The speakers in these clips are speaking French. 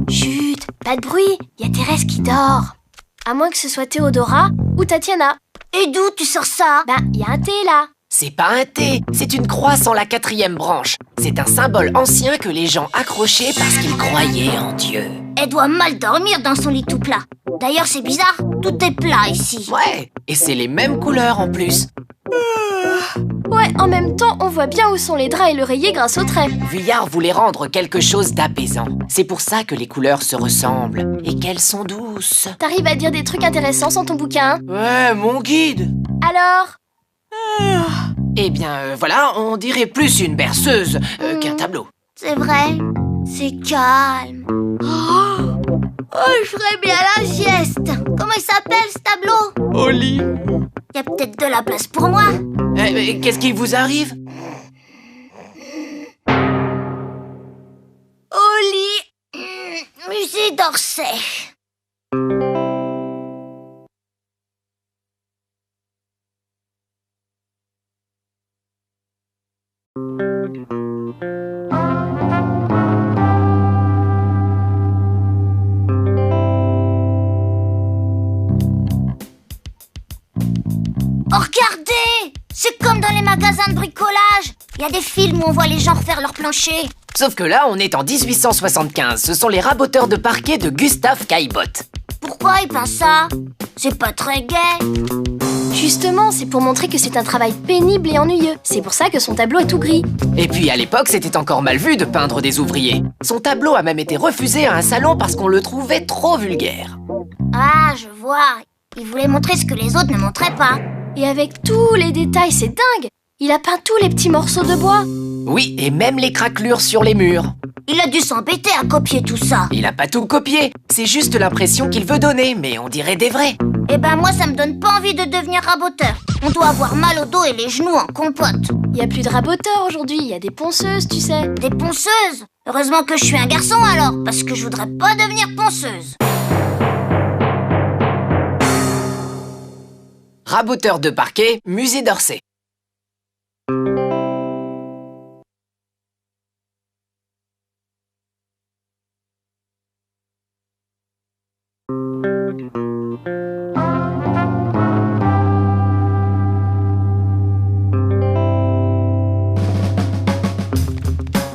Chut, pas de bruit, il y a Thérèse qui dort. À moins que ce soit Théodora ou Tatiana. Et d'où tu sors ça? Il y a un thé là. C'est pas un thé, c'est une croix sans la 4e branche. C'est un symbole ancien que les gens accrochaient parce qu'ils croyaient en Dieu. Elle doit mal dormir dans son lit tout plat. D'ailleurs, c'est bizarre, tout est plat ici. Ouais, et c'est les mêmes couleurs en plus. Ouais, en même temps, on voit bien où sont les draps et l'oreiller grâce au trait. Vuillard voulait rendre quelque chose d'apaisant. C'est pour ça que les couleurs se ressemblent et qu'elles sont douces. T'arrives à dire des trucs intéressants sans ton bouquin? Ouais, mon guide. Alors? Eh bien, voilà, on dirait plus une berceuse qu'un tableau. C'est vrai, c'est calme. Oh, je ferais bien la sieste. Comment il s'appelle ce tableau? Au lit. Il y a peut-être de la place pour moi. Qu'est-ce qui vous arrive? Au lit, musée d'Orsay. Oh, regardez! C'est comme dans les magasins de bricolage. Il y a des films où on voit les gens refaire leur plancher. Sauf que là, on est en 1875. Ce sont les raboteurs de parquet de Gustave Caillebotte. Pourquoi ils pensent ça? C'est pas très gai. Justement, c'est pour montrer que c'est un travail pénible et ennuyeux. C'est pour ça que son tableau est tout gris. Et puis à l'époque, c'était encore mal vu de peindre des ouvriers. Son tableau a même été refusé à un salon parce qu'on le trouvait trop vulgaire. Ah, je vois. Il voulait montrer ce que les autres ne montraient pas. Et avec tous les détails, c'est dingue! Il a peint tous les petits morceaux de bois. Oui, et même les craquelures sur les murs. Il a dû s'embêter à copier tout ça. Il a pas tout copié. C'est juste l'impression qu'il veut donner, mais on dirait des vrais. Eh ben moi, ça me donne pas envie de devenir raboteur. On doit avoir mal au dos et les genoux en compote. Il y a plus de raboteurs aujourd'hui, il y a des ponceuses, tu sais. Des ponceuses? Heureusement que je suis un garçon alors, parce que je voudrais pas devenir ponceuse. Raboteur de parquet, musée d'Orsay.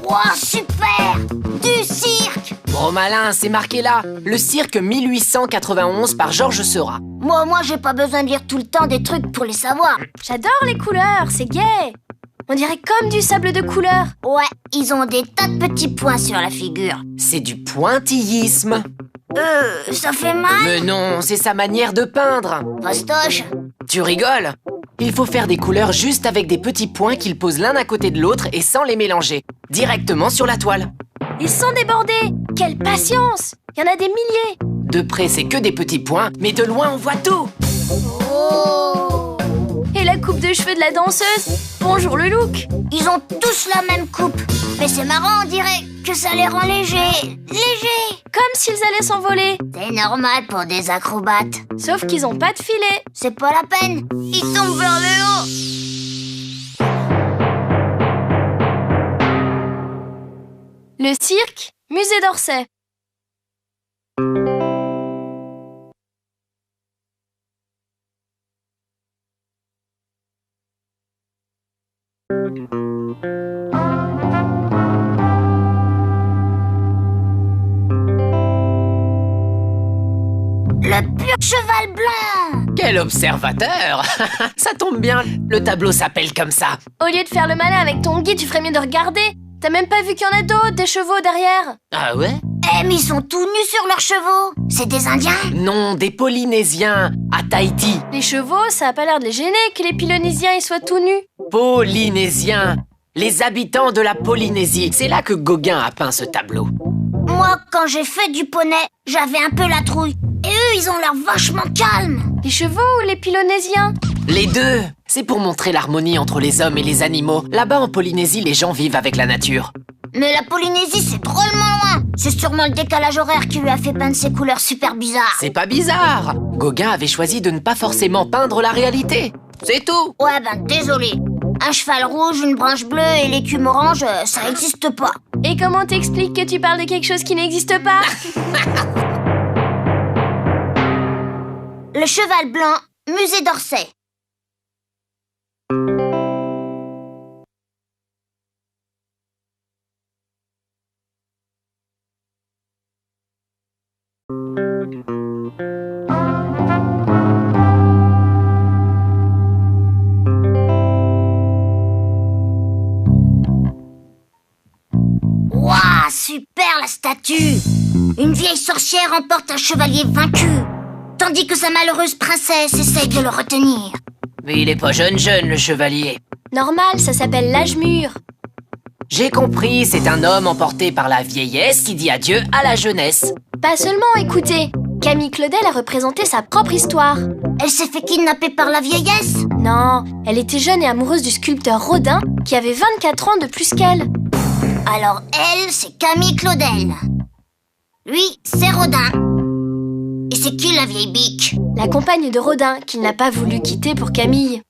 Wow, super! Du cirque! Gros malin, c'est marqué là. Le cirque 1891 par Georges Seurat. Moi, j'ai pas besoin de lire tout le temps des trucs pour les savoir. J'adore les couleurs, c'est gai. On dirait comme du sable de couleur. Ouais, ils ont des tas de petits points sur la figure. C'est du pointillisme. Ça fait mal? Mais non, c'est sa manière de peindre. Fastoche. Tu rigoles? Il faut faire des couleurs juste avec des petits points qu'il pose l'un à côté de l'autre et sans les mélanger. Directement sur la toile. Ils sont débordés. Quelle patience! Il y en a des milliers. De près, c'est que des petits points, mais de loin, on voit tout. Oh! Et la coupe de cheveux de la danseuse. Bonjour le look. Ils ont tous la même coupe. Mais c'est marrant, on dirait que ça les rend légers. Légers! Comme s'ils allaient s'envoler. C'est normal pour des acrobates. Sauf qu'ils ont pas de filet. C'est pas la peine. Ils tombent vers le haut. Le cirque, musée d'Orsay. Le pur cheval blanc! Quel observateur! Ça tombe bien, le tableau s'appelle comme ça. Au lieu de faire le malin avec ton guide, tu ferais mieux de regarder. T'as même pas vu qu'il y en a d'autres, des chevaux derrière? Ah ouais? Eh, mais ils sont tout nus sur leurs chevaux. C'est des Indiens? Non, des Polynésiens, à Tahiti. Les chevaux, ça a pas l'air de les gêner que les Polynésiens y soient tout nus. Polynésiens, les habitants de la Polynésie. C'est là que Gauguin a peint ce tableau. Moi, quand j'ai fait du poney, j'avais un peu la trouille. Et eux, ils ont l'air vachement calmes. Les chevaux ou les Polynésiens? Les deux! C'est pour montrer l'harmonie entre les hommes et les animaux. Là-bas en Polynésie, les gens vivent avec la nature. Mais la Polynésie, c'est drôlement loin. C'est sûrement le décalage horaire qui lui a fait peindre ces couleurs super bizarres. C'est pas bizarre. Gauguin avait choisi de ne pas forcément peindre la réalité. C'est tout. Ouais, désolé. Un cheval rouge, une branche bleue et l'écume orange, ça n'existe pas. Et comment t'expliques que tu parles de quelque chose qui n'existe pas? Le cheval blanc, musée d'Orsay. Waouh, super la statue! Une vieille sorcière emporte un chevalier vaincu, tandis que sa malheureuse princesse essaye de le retenir. Mais il est pas jeune, le chevalier. Normal, ça s'appelle l'âge mûr. J'ai compris, c'est un homme emporté par la vieillesse qui dit adieu à la jeunesse. Pas seulement, écoutez. Camille Claudel a représenté sa propre histoire. Elle s'est fait kidnapper par la vieillesse? Non, elle était jeune et amoureuse du sculpteur Rodin, qui avait 24 ans de plus qu'elle. Alors elle, c'est Camille Claudel. Lui, c'est Rodin. Et c'est qui la vieille bique? La compagne de Rodin, qu'il n'a pas voulu quitter pour Camille.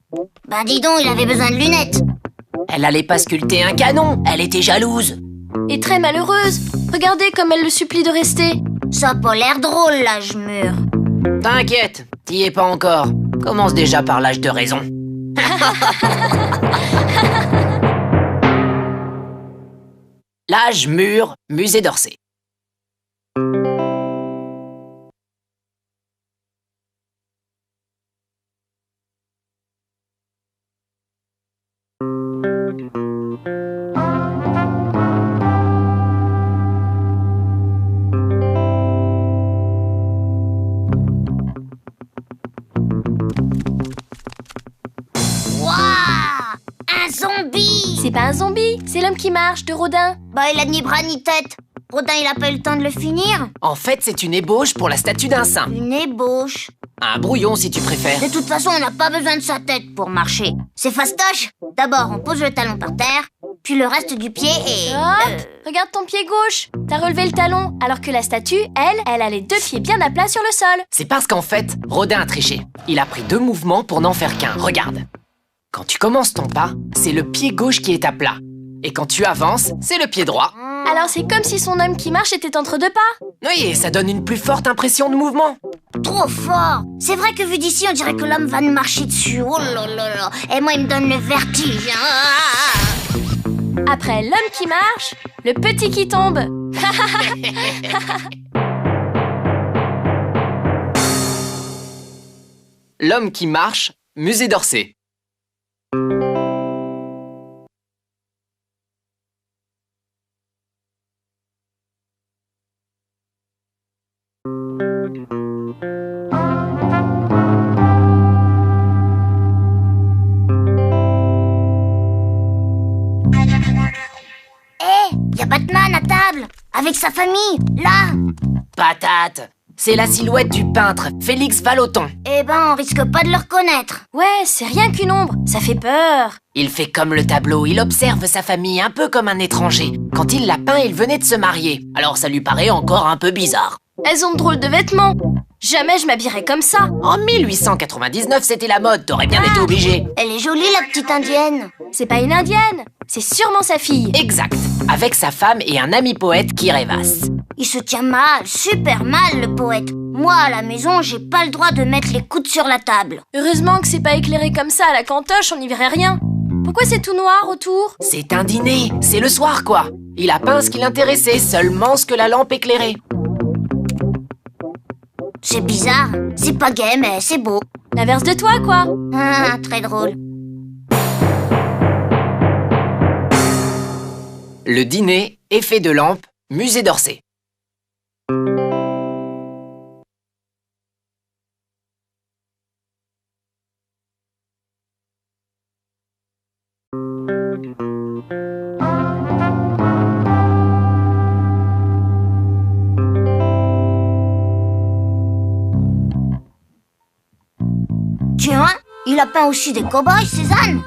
Dis donc, il avait besoin de lunettes. Elle allait pas sculpter un canon, elle était jalouse. Et très malheureuse. Regardez comme elle le supplie de rester. Ça a pas l'air drôle, l'âge mûr. T'inquiète, t'y es pas encore. Commence déjà par l'âge de raison. L'âge mûr, musée d'Orsay. Un zombie! C'est pas un zombie, c'est l'homme qui marche de Rodin. Il a ni bras ni tête. Rodin, il a pas eu le temps de le finir. En fait, c'est une ébauche pour la statue d'un saint. Une ébauche. Un brouillon, si tu préfères. De toute façon, on n'a pas besoin de sa tête pour marcher. C'est fastoche. D'abord, on pose le talon par terre, puis le reste du pied et... Hop, regarde ton pied gauche. T'as relevé le talon, alors que la statue, elle a les deux pieds bien à plat sur le sol. C'est parce qu'en fait, Rodin a triché. Il a pris 2 mouvements pour n'en faire qu'un. Regarde. Quand tu commences ton pas, c'est le pied gauche qui est à plat. Et quand tu avances, c'est le pied droit. Alors c'est comme si son homme qui marche était entre deux pas. Oui, et ça donne une plus forte impression de mouvement. Trop fort. C'est vrai que vu d'ici, on dirait que l'homme va nous marcher dessus. Oh là là là. Et moi, il me donne le vertige. Après l'homme qui marche, le petit qui tombe. L'homme qui marche, musée d'Orsay. Y a Batman à table, avec sa famille, là. Patate. C'est la silhouette du peintre, Félix Vallotton. On risque pas de le reconnaître. Ouais, c'est rien qu'une ombre, ça fait peur. Il fait comme le tableau, il observe sa famille un peu comme un étranger. Quand il l'a peint, il venait de se marier. Alors ça lui paraît encore un peu bizarre. Elles ont de drôles de vêtements. Jamais je m'habillerais comme ça. En 1899, c'était la mode, t'aurais bien été obligé. Elle est jolie, la petite indienne. C'est pas une indienne, c'est sûrement sa fille. Exact, avec sa femme et un ami poète qui rêvasse. Il se tient mal, super mal, le poète. Moi, à la maison, j'ai pas le droit de mettre les coudes sur la table. Heureusement que c'est pas éclairé comme ça à la cantoche, on n'y verrait rien. Pourquoi c'est tout noir autour? C'est un dîner, c'est le soir quoi. Il a peint ce qui l'intéressait, seulement ce que la lampe éclairait. C'est bizarre, c'est pas gay, mais c'est beau. L'inverse de toi, quoi. Très drôle. Le dîner, effet de lampe, musée d'Orsay. Tiens, il a peint aussi des cow-boys, Cézanne.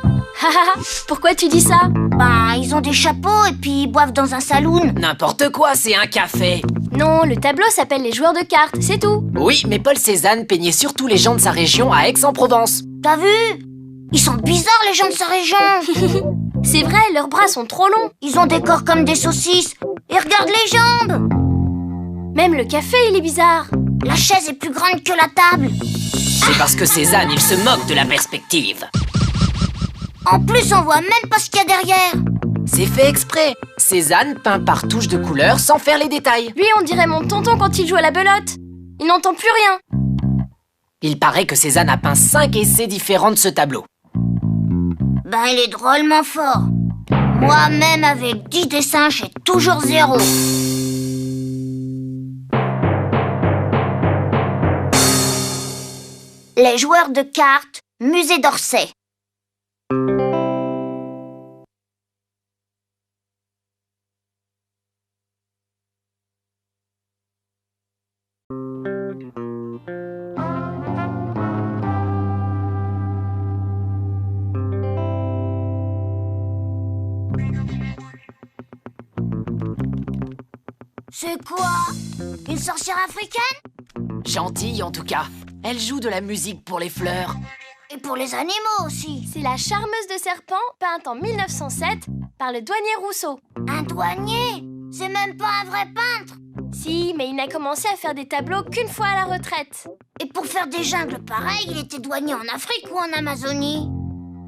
Pourquoi tu dis ça? Ben, ils ont des chapeaux et puis ils boivent dans un saloon. N'importe quoi, c'est un café. Non, le tableau s'appelle les joueurs de cartes, c'est tout. Oui, mais Paul Cézanne peignait surtout les gens de sa région à Aix-en-Provence. T'as vu? Ils sont bizarres, les gens de sa région. C'est vrai, leurs bras sont trop longs. Ils ont des corps comme des saucisses. Et regarde les jambes. Même le café, il est bizarre. La chaise est plus grande que la table. C'est parce que Cézanne, il se moque de la perspective. En plus, on voit même pas ce qu'il y a derrière. C'est fait exprès. Cézanne peint par touche de couleur sans faire les détails. Lui, on dirait mon tonton quand il joue à la belote. Il n'entend plus rien. Il paraît que Cézanne a peint 5 essais différents de ce tableau. Ben, il est drôlement fort. Moi-même, avec 10 dessins, j'ai toujours 0. Les joueurs de cartes, Musée d'Orsay. C'est quoi? Une sorcière africaine? Gentille en tout cas. Elle joue de la musique pour les fleurs. Et pour les animaux aussi. C'est la charmeuse de serpent, peinte en 1907 par le douanier Rousseau. Un douanier? C'est même pas un vrai peintre. Si, mais il n'a commencé à faire des tableaux qu'une fois à la retraite. Et pour faire des jungles pareils, il était douanier en Afrique ou en Amazonie?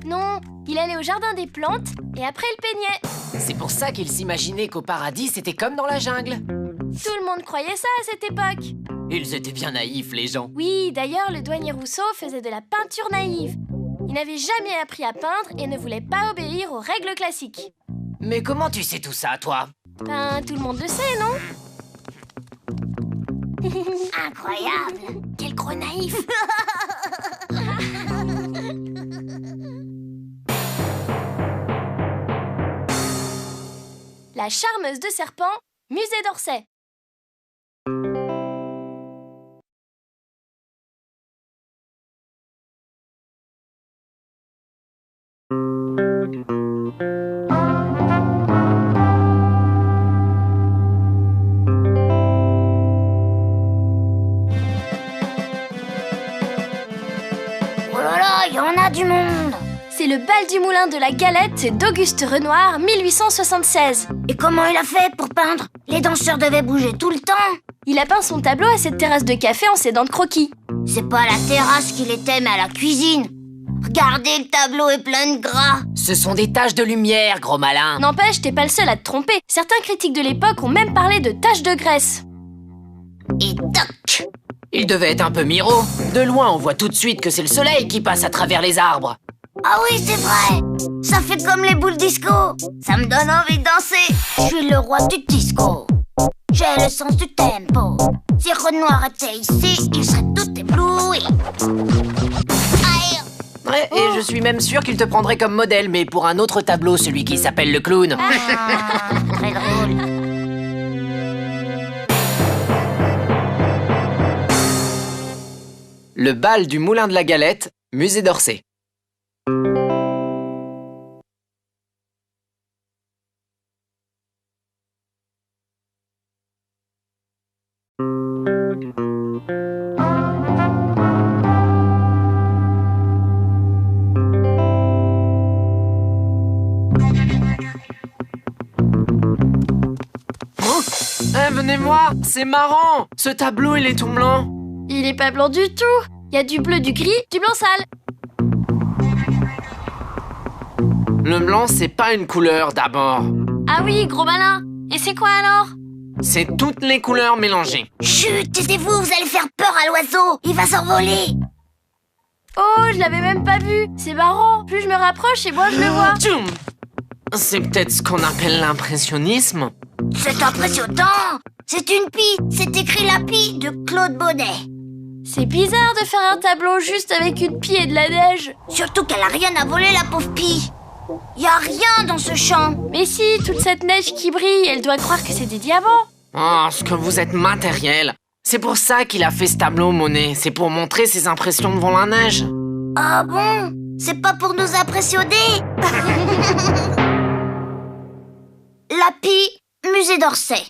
Non, il allait au jardin des plantes et après il peignait. C'est pour ça qu'il s'imaginait qu'au paradis, c'était comme dans la jungle. Tout le monde croyait ça à cette époque. Ils étaient bien naïfs, les gens. Oui, d'ailleurs, le douanier Rousseau faisait de la peinture naïve. Il n'avait jamais appris à peindre et ne voulait pas obéir aux règles classiques. Mais comment tu sais tout ça, toi? Ben, tout le monde le sait, non? Incroyable. Quel gros naïf. La charmeuse de serpent, Musée d'Orsay. Oh là là, il y en a du monde. C'est le bal du moulin de la Galette d'Auguste Renoir, 1876. Et comment il a fait pour peindre? Les danseurs devaient bouger tout le temps. Il a peint son tableau à cette terrasse de café en s'aidant de croquis. C'est pas à la terrasse qu'il était, mais à la cuisine. Regardez, le tableau est plein de gras. Ce sont des taches de lumière, gros malin. N'empêche, t'es pas le seul à te tromper. Certains critiques de l'époque ont même parlé de taches de graisse. Et toc! Il devait être un peu miro. De loin, on voit tout de suite que c'est le soleil qui passe à travers les arbres. Ah oui, c'est vrai. Ça fait comme les boules disco. Ça me donne envie de danser. Je suis le roi du disco. J'ai le sens du tempo. Si Renoir était ici, il serait tout ébloui. Aïe. Ouais, et je suis même sûr qu'il te prendrait comme modèle, mais pour un autre tableau, celui qui s'appelle le clown. Ah, très drôle. Le bal du Moulin de la Galette, Musée d'Orsay. Venez voir, c'est marrant. Ce tableau, il est tout blanc. Il est pas blanc du tout. Il y a du bleu, du gris, du blanc sale. Le blanc, c'est pas une couleur d'abord. Ah oui, gros malin. Et c'est quoi alors? C'est toutes les couleurs mélangées. Chut, taisez-vous, vous allez faire peur à l'oiseau. Il va s'envoler. Oh, je l'avais même pas vu. C'est marrant. Plus je me rapproche et moins je le vois. Tchoum. C'est peut-être ce qu'on appelle l'impressionnisme. C'est impressionnant. C'est une pie. C'est écrit la pie de Claude Bonnet. C'est bizarre de faire un tableau juste avec une pie et de la neige. Surtout qu'elle a rien à voler, la pauvre pie. Y a rien dans ce champ. Mais si, toute cette neige qui brille, elle doit croire que c'est des diamants. Oh, ce que vous êtes matériel. C'est pour ça qu'il a fait ce tableau, Monet. C'est pour montrer ses impressions devant la neige. Ah bon? C'est pas pour nous impressionner. L'API, musée d'Orsay.